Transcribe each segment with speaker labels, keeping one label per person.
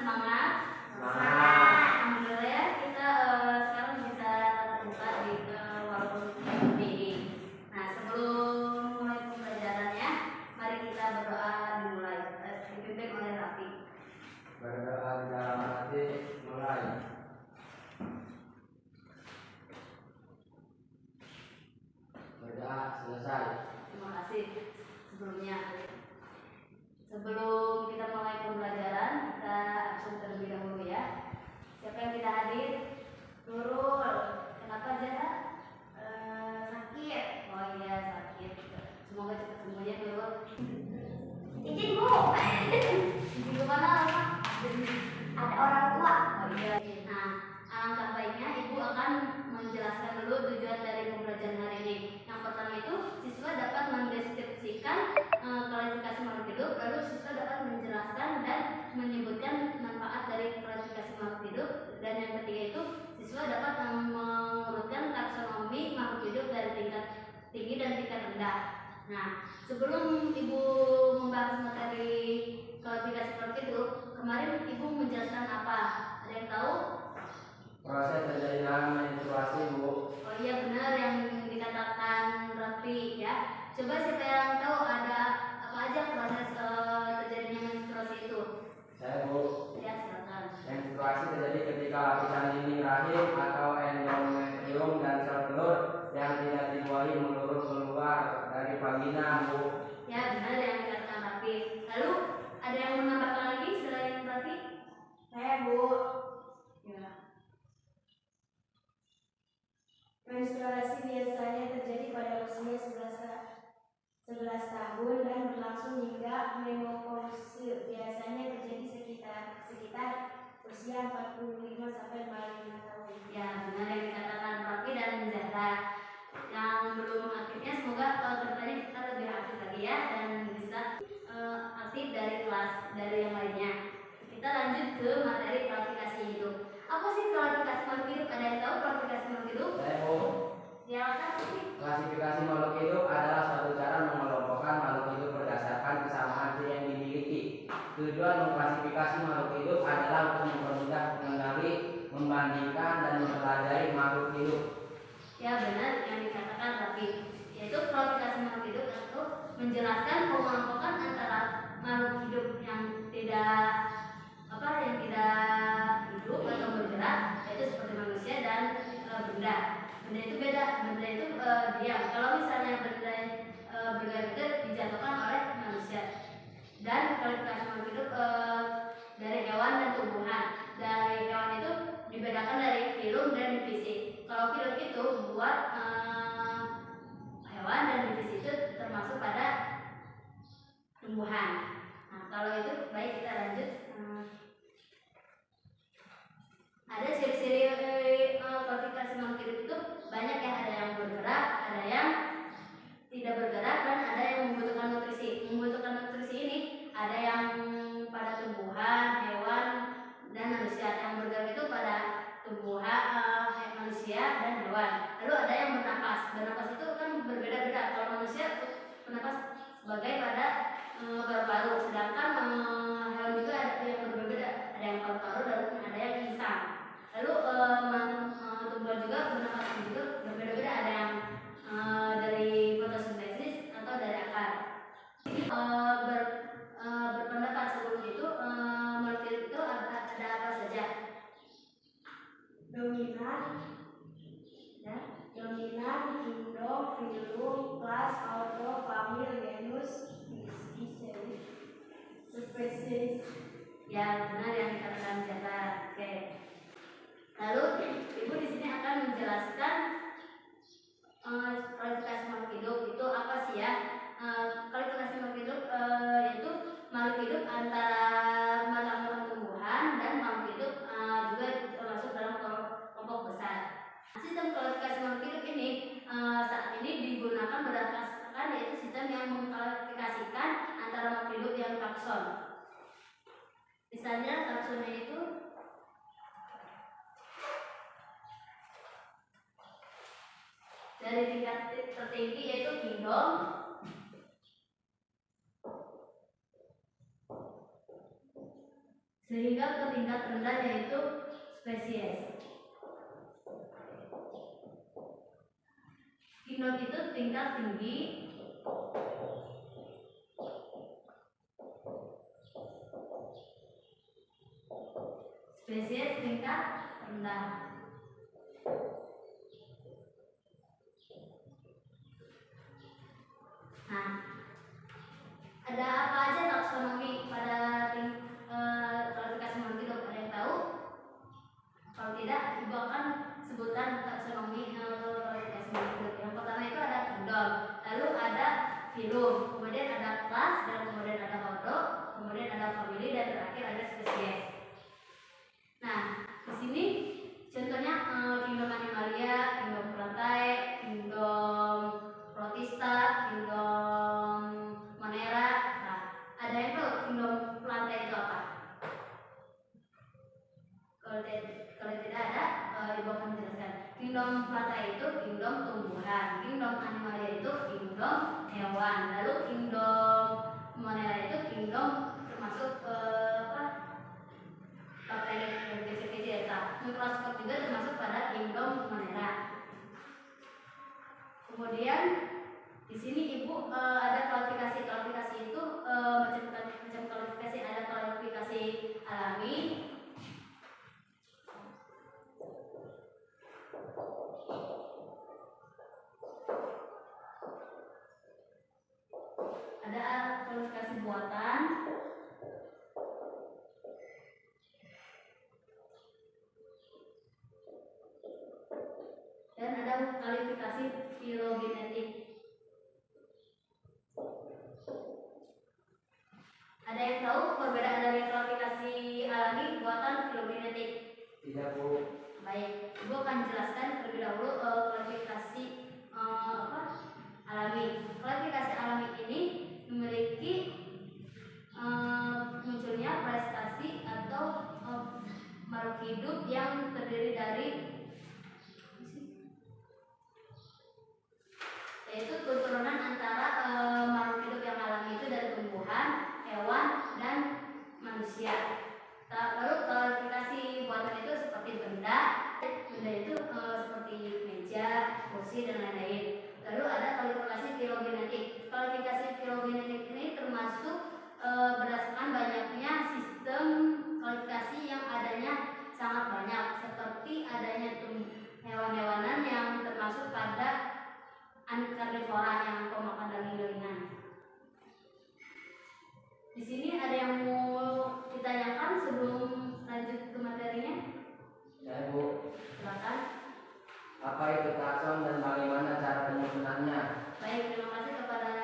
Speaker 1: semangat.
Speaker 2: Semangat.
Speaker 1: Alhamdulillah ya, kita sekarang bisa tatap muka di walaupun ini. Nah, sebelum mulai pembelajarannya, mari kita berdoa dimulai. Dipimpin oleh Rafi.
Speaker 2: Berdoa di dalam hati, mulai. Berdoa selesai.
Speaker 1: Terima kasih sebelumnya. Sebelum kita mulai pembelajaran, kita absen terlebih dahulu ya. Siapa yang tidak hadir? Nurul. Kenapa aja? Sakit. Oh iya, sakit. Semoga cepat sembuh ya Nurul.
Speaker 3: Izin Bu,
Speaker 1: Di mana?
Speaker 3: ada orang tua.
Speaker 1: Oh iya. Nah, alangkah baiknya Ibu akan menjelaskan dulu tujuan dari pembelajaran hari ini. Yang pertama itu siswa dapat mendeskripsikan klasifikasi makhluk hidup, lalu siswa dapat menjelaskan dan menyebutkan manfaat dari klasifikasi makhluk hidup, dan yang ketiga itu siswa dapat mengurutkan taksonomi makhluk hidup dari tingkat tinggi dan tingkat rendah. Nah, sebelum Ibu membahas materi klasifikasi makhluk hidup, kemarin Ibu menjelaskan apa? Ada yang tahu?
Speaker 2: Proses terjadinya menstruasi, Bu.
Speaker 1: Oh iya benar yang dikatakan Raffi ya. Coba siapa yang tahu ada apa aja proses terjadinya menstruasi itu?
Speaker 2: Saya, Bu.
Speaker 1: Ya silakan.
Speaker 2: Menstruasi terjadi ketika lapisan dinding rahim atau endometrium dan sel telur yang tidak dibuahi meluruh keluar dari vagina, Bu.
Speaker 1: Ya benar yang dikatakan Raffi. Lalu ada yang menambahkan lagi selain Raffi?
Speaker 3: Saya Bu,
Speaker 1: Ya.
Speaker 3: menstruasi biasanya terjadi pada usia 11 tahun dan berlangsung hingga menopause. Biasanya terjadi sekitar usia 45 sampai 45 tahun.
Speaker 1: Ya benar yang dikatakan Raffi dan Zahra. Yang belum aktifnya semoga kedepannya kita lebih aktif lagi ya dan bisa aktif dari kelas dari yang lainnya. Kita lanjut ke materi klasifikasi hidup. Apa sih klasifikasi makhluk hidup? Ada yang tahu klasifikasi makhluk hidup?
Speaker 2: Saya, Bu.
Speaker 1: Ya apa sih?
Speaker 2: Klasifikasi makhluk hidup adalah suatu cara mengelompokkan makhluk hidup berdasarkan kesamaan ciri yang dimiliki. Tujuan mengklasifikasi makhluk hidup adalah untuk mempermudah mengenali, membandingkan, dan mempelajari makhluk hidup.
Speaker 1: Ya benar yang dikatakan Raffi, yaitu klasifikasi makhluk hidup itu menjelaskan pengelompokan antara makhluk hidup yang tidak hidup atau bergerak, yaitu seperti manusia dan benda. Benda itu beda, benda itu diam. Kalau misalnya benda bergerak itu dijatuhkan oleh manusia. Dan klasifikasi makhluk hidup dari hewan dan tumbuhan. Dari hewan itu dibedakan dari filum dan divisi. Kalau filum itu buat hewan dan divisi itu termasuk pada tumbuhan. Nah, kalau itu baik kita lanjut. Ada ciri-ciri klasifikasi makhluk hidup itu banyak ya, ada yang bergerak, ada yang tidak bergerak, dan ada yang membutuhkan nutrisi. Membutuhkan nutrisi ini ada yang pada tumbuhan, hewan, dan manusia. Yang bergerak itu pada tumbuhan, manusia, dan hewan. Lalu ada yang bernapas. Bernapas itu kan berbeda-beda. Kalau manusia bernapas sebagai pada paru-paru, sedangkan hewan juga ada yang berbeda. Ada yang paru-paru dan ada yang insang. Lalu tumbuhan juga bernapas juga berbeda-beda. Ada yang dari fotosintesis atau dari akar. Berpendapat sebelum itu makhluk hidup itu ada apa saja?
Speaker 3: Dominan,
Speaker 1: Ya.
Speaker 3: kingdom, filum, class, auto, family, genus, spesies.
Speaker 1: Ya benar yang dikatakan Jata. Oke. Lalu Ibu di sini akan menjelaskan klasifikasi makhluk hidup itu apa sih ya? Klasifikasi makhluk hidup yaitu makhluk hidup antara macam tumbuhan dan makhluk hidup juga termasuk dalam kelompok besar. Sistem klasifikasi makhluk hidup ini saat ini digunakan berdasarkan yaitu sistem yang mengklasifikasikan antara makhluk hidup yang takson. Misalnya taksonnya itu dari tingkat tertinggi yaitu kingdom, sehingga ke tingkat rendah yaitu spesies. Kingdom itu tingkat tinggi, spesies tingkat rendah. Nah, ada apa aja taksonomi pada klasifikasi makhluk hidup? Ada yang tahu? Kalau tidak, ibu akan sebutkan taksonomi klasifikasi makhluk hidup. Yang pertama itu ada kingdom, lalu ada filum, kemudian ada kelas, dan kemudian ada ordo, kemudian ada famili, dan terakhir ada spesies. Nah, di sini contohnya kingdom animalia, kingdom plantae, kingdom protista, kingdom monera. Nah, ada yang tahu kingdom plantae itu apa? Kalau tidak ada, ibu akan menjelaskan. Kingdom plantae itu kingdom tumbuhan, kingdom animalia itu kingdom hewan, lalu kingdom monera itu kingdom termasuk bakteri yang kecil-kecil ya. Mikroskop juga termasuk pada kingdom monera. Kemudian di sini ibu ada klasifikasi itu macam klasifikasi, ada klasifikasi alami, ada klasifikasi buatan, dan ada klasifikasi filogenetik. Ada yang tahu perbedaan dari klasifikasi alami, buatan, filogenetik?
Speaker 2: Tidak, Bu.
Speaker 1: Baik, ibu akan jelaskan terlebih dahulu klasifikasi alami. Klasifikasi alami ini memiliki munculnya prestasi atau makhluk hidup yang terdiri dari, yaitu keturunan antara makhluk hidup yang alami itu dari tumbuhan, hewan, dan manusia. Lalu klasifikasi buatan itu seperti benda itu seperti meja, kursi, dan lain-lain. Lalu ada klasifikasi filogenetik. Klasifikasi filogenetik ini termasuk berdasarkan banyaknya sistem klasifikasi yang adanya sangat banyak, seperti adanya hewan-hewanan yang termasuk pada karnivora yang pemakan daging-dagingan. Di sini ada yang mau ditanyakan sebelum lanjut ke materinya?
Speaker 2: Ya, Bu.
Speaker 1: Silakan.
Speaker 2: Apa itu takson dan bagaimana cara penyusunannya?
Speaker 1: Baik, terima kasih kepada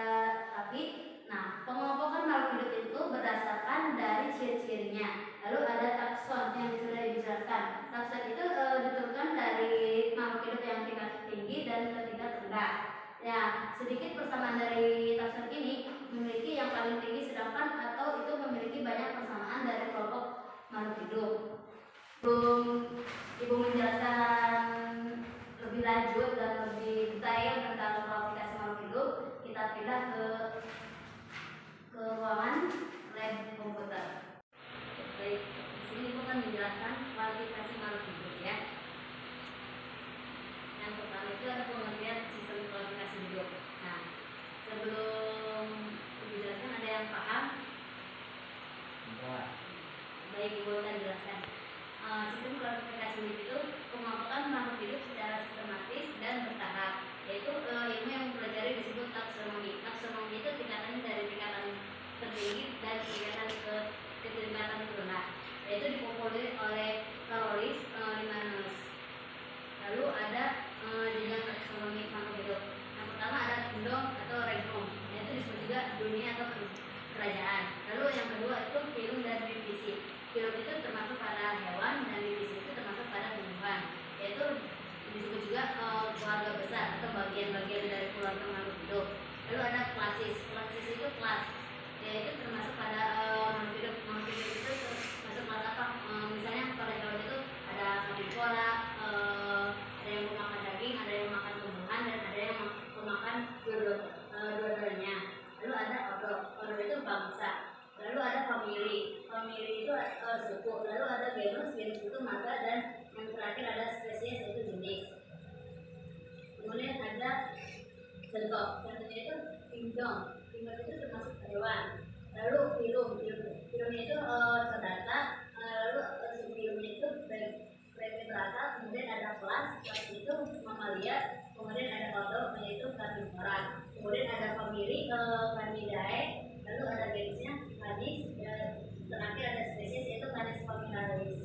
Speaker 1: Tapi. Nah, pengelompokan makhluk hidup itu berdasarkan dari ciri-cirinya. Lalu ada takson yang sudah dijelaskan. Takson itu diturunkan dari makhluk hidup yang tingkat tinggi dan ke tingkat rendah. Ya, sedikit persamaan dari takson ini memiliki yang paling tinggi, sedangkan atau itu memiliki banyak persamaan dari kelompok makhluk hidup. Sebelum ibu menjelaskan lebih lanjut dan lebih detail tentang klasifikasi makhluk hidup, kita pindah ke ruangan lab komputer. Baik, di sini ibu akan menjelaskan klasifikasi makhluk hidup ya. Yang pertama itu ada pengertian sistem klasifikasi hidup. Nah, sebelum dijelaskan ada yang paham?
Speaker 2: Enggak.
Speaker 1: Baik, ibu akan jelaskan. Sistem klasifikasi hidup itu pengelompokan makhluk hidup secara sistematis dan bertahap, yaitu ilmu yang mempelajari disebut taksonomi. Taksonomi itu tingkatan dari tingkatan tertinggi dan tingkatan ke tingkatan rendah, yaitu dipopuler oleh Carolus Linnaeus. Lalu ada jenjang taksonomi makhluk hidup. Yang pertama ada kingdom atau regnum, yaitu disebut juga dunia atau kerajaan. Lalu yang kedua itu filum dan divisi. Filum itu termasuk pada hewan dan divisi itu termasuk pada tumbuhan, yaitu disebut juga keluarga besar atau bagian-bagian dari keluarga makhluk hidup. Lalu ada klasis. Klasis itu kelas, yaitu termasuk pada makhluk hidup. Makhluk hidup itu termasuk kelas apa? Misalnya pada hewan itu ada karnivora, ada yang memakan daging, ada yang makan tumbuhan, dan ada yang memakan dua-duanya. Lalu ada ordo. Ordo itu bangsa. Lalu ada famili. Famili itu suku. Lalu ada genus, genus itu marga, dan yang terakhir ada spesies yaitu jenis. Kemudian ada contoh, contohnya itu kingdom. Kingdom itu termasuk hewan. Lalu filum, filumnya itu cerdata. Lalu subfilumnya itu vertebrata. Kemudian ada kelas itu mamalia. Kemudian ada ordo yaitu karnivora. Kemudian ada famili Canidae. Lalu ada genusnya Canis. Terakhir ada spesies yaitu Canis familiaris.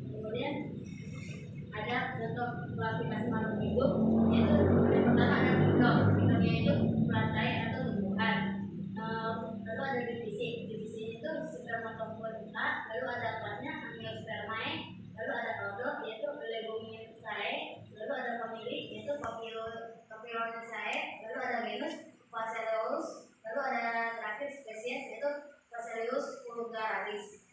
Speaker 1: Kemudian ada contoh klasifikasi makhluk hidup, yaitu yang pertama ada kingdom. Kingdomnya itu perantai atau tumbuhan. Lalu ada divisi. Divisi itu spermatozoa. Lalu ada kelasnya Angiospermae. Lalu ada ordo yaitu Leguminosae. Lalu ada famili yaitu Papiliosae. Lalu ada genus Phaseolus. Lalu ada terakhir spesies yaitu Phaseolus vulgaris.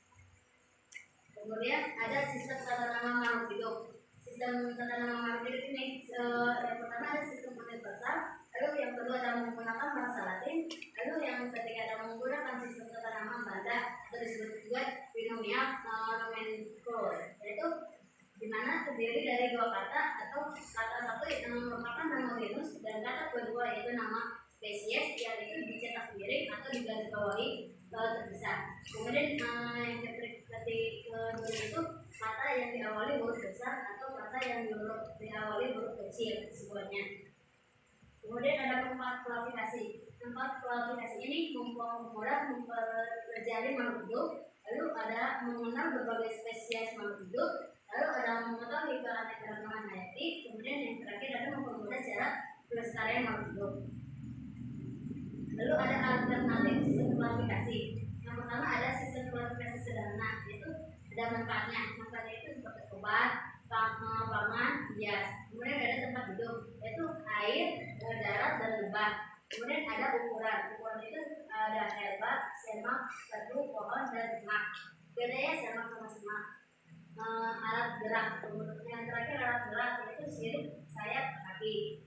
Speaker 1: Kemudian ada sistem tata nama makhluk hidup. Sistem tata nama makhluk hidup ini yang pertama ada sistem universal. Lalu yang kedua ada menggunakan bahasa Latin. Lalu yang ketiga ada menggunakan sistem tata nama banda atau disebut juga binomial nomenclature, yaitu di mana terdiri dari dua kata atau kata satu yang merupakan nama genus dan kata kedua yaitu nama spesies yang itu dicetak miring atau digarisbawahi terpisah. Kemudian yang ketiga itu kata yang diawali huruf besar atau kata yang diawali huruf kecil semuanya. Kemudian ada 4 klasifikasi. 4 klasifikasi ini mempermudah mempelajari makhluk hidup. Lalu ada mengenal berbagai spesies makhluk hidup. Lalu ada mengetahui keanekaragaman hayati. Kemudian yang terakhir ada mempermudah cara pelestarian makhluk hidup. Lalu ada alternatif sistem klasifikasi. Yang pertama ada sistem klasifikasi sederhana, yaitu ada manfaatnya. Manfaatnya itu seperti obat, pangan, hias. Kemudian ada tempat hidup, yaitu air, darat, dan lembah. Kemudian ada ukuran. Ukuran itu ada herbak, semak, batu, pohon, dan semak. Bedanya semak sama semak. Alat gerak. Yang terakhir alat gerak, yaitu sirip, sayap, kaki.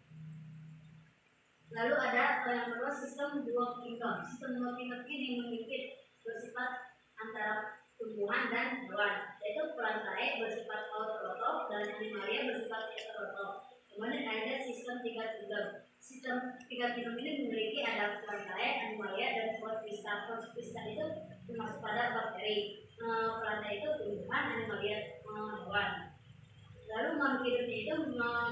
Speaker 1: Lalu ada yang kedua sistem dua kingdom. Sistem dua kingdom ini memiliki bersifat antara tumbuhan dan hewan, yaitu perantai bersifat autotrof dan animalia bersifat heterotrof. Kemudian ada sistem tiga kingdom. Sistem tiga kingdom ini memiliki ada perantai, animalia, dan protista. Protista itu termasuk pada bakteri. Perantai itu tumbuhan, animalia hewan. Lalu makhluk hidupnya itu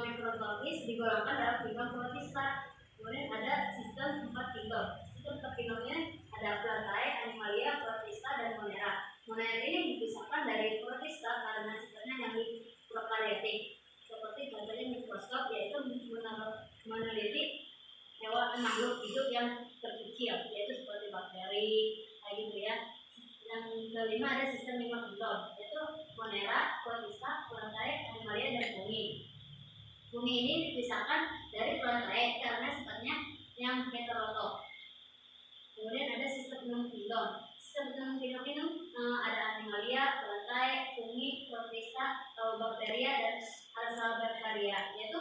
Speaker 1: nekrotrofis digolongkan dalam kingdom protista. Kemudian ada sistem 4 kingdom. Sistem 4 kingdomnya ada perantai, animalia, protista, dan monera. Monera ini dipisahkan dari protista karena sifatnya yang prokaryotik. Seperti contohnya mikroskop, yaitu meneliti hewan makhluk hidup yang terkecil, yaitu seperti bakteri, kayak gitu ya. Yang kelima ada sistem 5 kingdom, yaitu monera, protista, perantai, animalia, dan bumi. Bumi ini dipisahkan dari perantai karena sifatnya yang heterotrof. Kemudian ada sistem 6 kingdom. Sistem 6 kingdom ini ada animalia, perantai, bumi, protista, bakteria, dan archaebacteria. Yaitu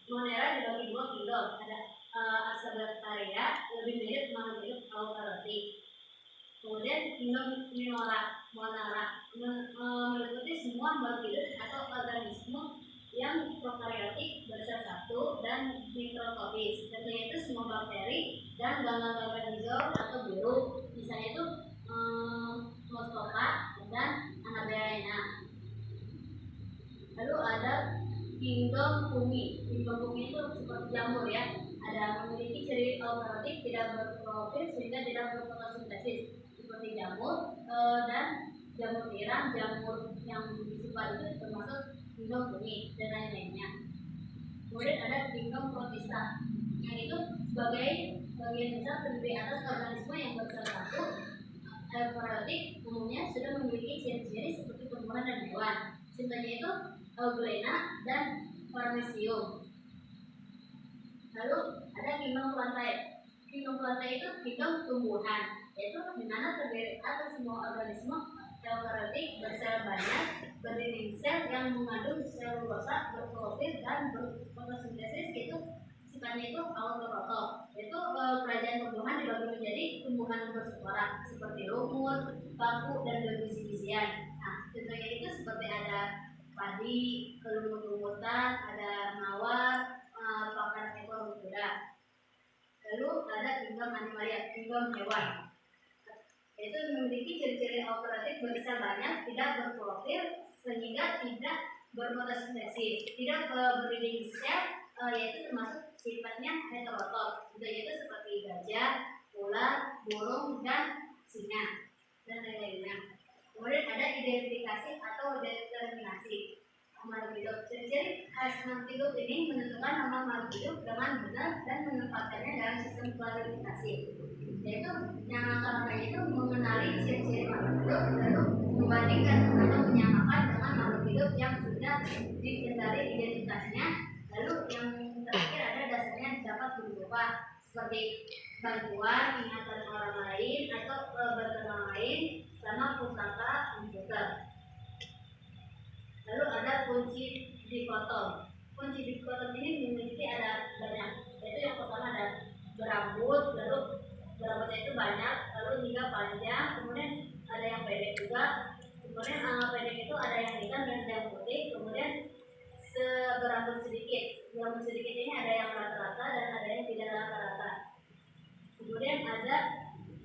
Speaker 1: monera dibagi 2 kingdom. Ada archaebacteria lebih mirip makhluk hidup eukaryotik. Kemudian kingdom monera meliputi semua makhluk hidup atau organisme yang prokaryotik bersel satu dan mikroskopis. Contohnya itu semua bakteri dan gangga-gangga hijau atau biru. Misalnya itu Mostoka dan Anabaena. Lalu ada kingdom bumi. Kingdom bumi itu seperti jamur ya. Ada memiliki ciri eukaryotik, tidak berprofil sehingga tidak berfotosintesis seperti jamur dan jamur tiram, jamur yang disifat itu termasuk kingdom bumi dan lain-lainnya. Kemudian ada kingdom protista, yang itu sebagai bagian besar terdiri atas organisme yang bersel satu eukaryotik umumnya sudah memiliki ciri-ciri seperti tumbuhan dan hewan. Contohnya itu Euglena dan Paramecium. Lalu ada kingdom plantae. Kingdom plantae itu kingdom tumbuhan, yaitu di mana terdiri atas semua organisme eukaryotik bersel banyak, berdinding sel yang mengandung selulosa, berklorofil, dan berfotosintesis, itu sifatnya itu autotrof, yaitu kerajaan tumbuhan dibagi menjadi tumbuhan bersuara seperti lumut, bambu, dan biji-bijian. Nah, contohnya itu seperti ada padi, lumut-lumutan, ada mawar, pakan ekor kuda. Lalu ada lingam animalia, lingam hewan, yaitu memiliki ciri-ciri operatif berbesar banyak, tidak berprofil, sehingga tidak bermutasi spesies, tidak berdinding sel, yaitu termasuk sifatnya heterotrof, yaitu seperti gajah, ular, burung, dan singa, dan lain-lainnya. Kemudian ada identifikasi atau determinasi makhluk hidup. Ciri-ciri khas makhluk hidup ini menentukan nama makhluk hidup dengan benar dan menempatkannya dalam sistem klasifikasi. Yaitu yang langkah-langkah itu mengenali ciri-ciri makhluk hidup, lalu membandingkan atau menyamakan dengan makhluk hidup yang sudah diketahui identitasnya. Lalu yang terakhir ada dasarnya dapat berubah seperti bantuan, ingatan orang lain, atau bantuan orang lain, sama pustaka komputer. Lalu ada kunci dikotom. Kunci dikotom ini memiliki ada banyak. Yaitu yang pertama ada berambut, lalu berambutnya itu banyak, lalu hingga panjang, kemudian ada yang pendek juga. Kemudian pendek itu ada yang hitam dan ada yang putih. Kemudian berambut sedikit. Berambut sedikit ini ada yang rata-rata dan ada yang tidak rata-rata. Kemudian ada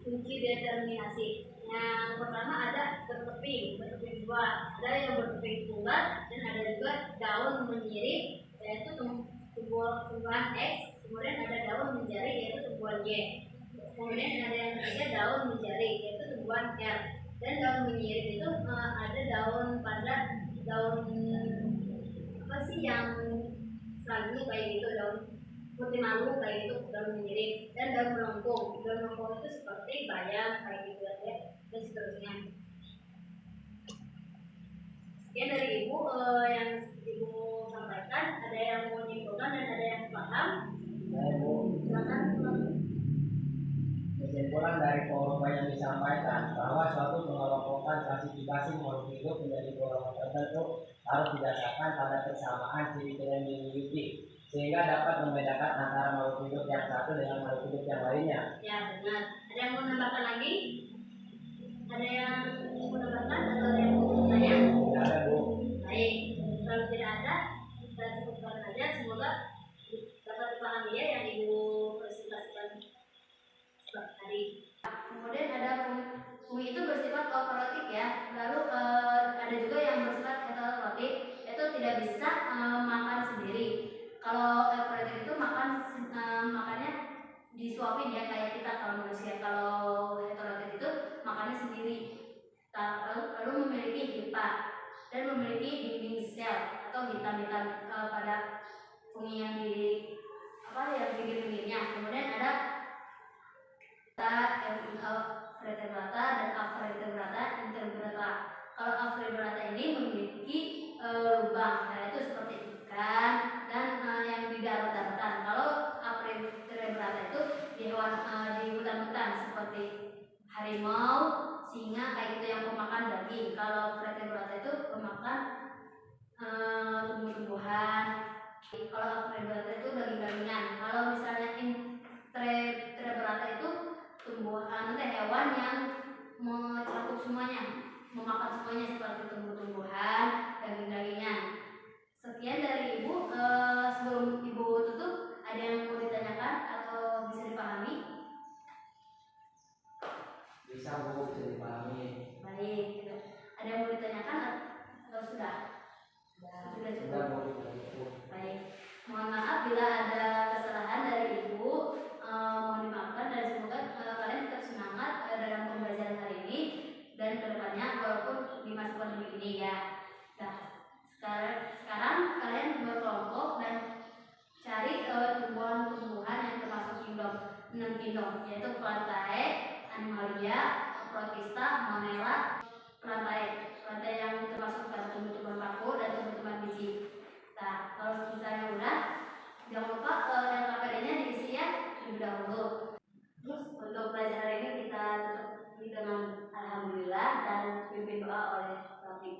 Speaker 1: kunci determinasi. Yang pertama ada berkeping dua, ada yang berkeping bulat dan ada juga daun menyirip, yaitu tumbuhan X. Kemudian ada daun menjari, yaitu tumbuhan Y. Kemudian ada yang ketiga daun menjari, yaitu tumbuhan R. Dan daun menyirip itu ada daun padat, daun apa sih yang selalu kayak gitu, daun putih malu kayak gitu, daun menyirip. Dan daun melengkung. Daun melengkung itu seperti bayam kayak gitu ya, dan seterusnya. Sekian dari ibu yang ibu sampaikan. Ada yang mau nyimpulkan dan ada yang paham?
Speaker 2: Bu,
Speaker 1: Silakan.
Speaker 2: kesimpulan dari poin yang disampaikan bahwa suatu pengelompokan klasifikasi makhluk hidup menjadi golongan tertentu harus didasarkan pada persamaan ciri-ciri yang dimiliki, sehingga dapat membedakan antara makhluk hidup yang satu dengan makhluk hidup yang lainnya.
Speaker 1: Ya, benar. Ada yang mau menambahkan lagi? Ada yang mau menambahkan atau ada yang mau bertanya?
Speaker 2: Tidak ada, Bu.
Speaker 1: Baik, kalau tidak ada, kita cukupkan saja. Semoga dapat dipahami ya yang ibu presentasikan tadi. Kemudian ada fungsi itu bersifat kooperatif ya. Lalu ada juga yang bersifat heterotrof, itu tidak bisa makan sendiri. Kalau kooperatif itu makannya disuapin ya, kayak kita kalau manusia. Kalau heterotrof itu makannya sendiri. Lalu memiliki hipa dan memiliki dinding sel atau hitam-hitam pada fungsi yang di yang pinggir-pinggirnya. Kemudian ada vertebrata dan avertebrata invertebrata. Kalau avertebrata ini memiliki lubang, yaitu seperti ikan dan yang di darat-daratan. Kalau avertebrata itu di hewan di hutan-hutan seperti harimau, singa kayak gitu yang pemakan daging. Kalau vertebrata itu pemakan tumbuh-tumbuhan. Kalau avertebrata itu daging-dagingan. Kalau misalnya invertebrata itu tumbuhan hewan yang mencakup semuanya, memakan semuanya seperti tumbuh-tumbuhan, daging-dagingan. Sekian dari ibu. Sebelum ibu tutup, ada yang mau ditanyakan atau bisa dipahami?
Speaker 2: Bisa, Bu, bisa dipahami.
Speaker 1: Baik, ada yang mau ditanyakan atau sudah? Sudah cukup. Baik, mohon maaf bila ada kesalahan dari ibu. Mohon dimaafkan dan semoga kalian tetap semangat dalam pembelajaran hari ini dan kedepannya walaupun di masa pandemi ini ya. Nah, sekarang kalian berkelompok dan cari tumbuhan-tumbuhan yang termasuk kingdom 6 kingdom, yaitu plantae, animalia, protista, monera, plantae yang termasuk pada tumbuh-tumbuhan paku dan tumbuh-tumbuhan biji. Nah, kalau misalnya udah, jangan lupa LKPD-nya diisi ya terlebih dahulu. Terus untuk pelajaran hari ini kita tutup dengan alhamdulillah dan pimpin doa oleh Rafiq.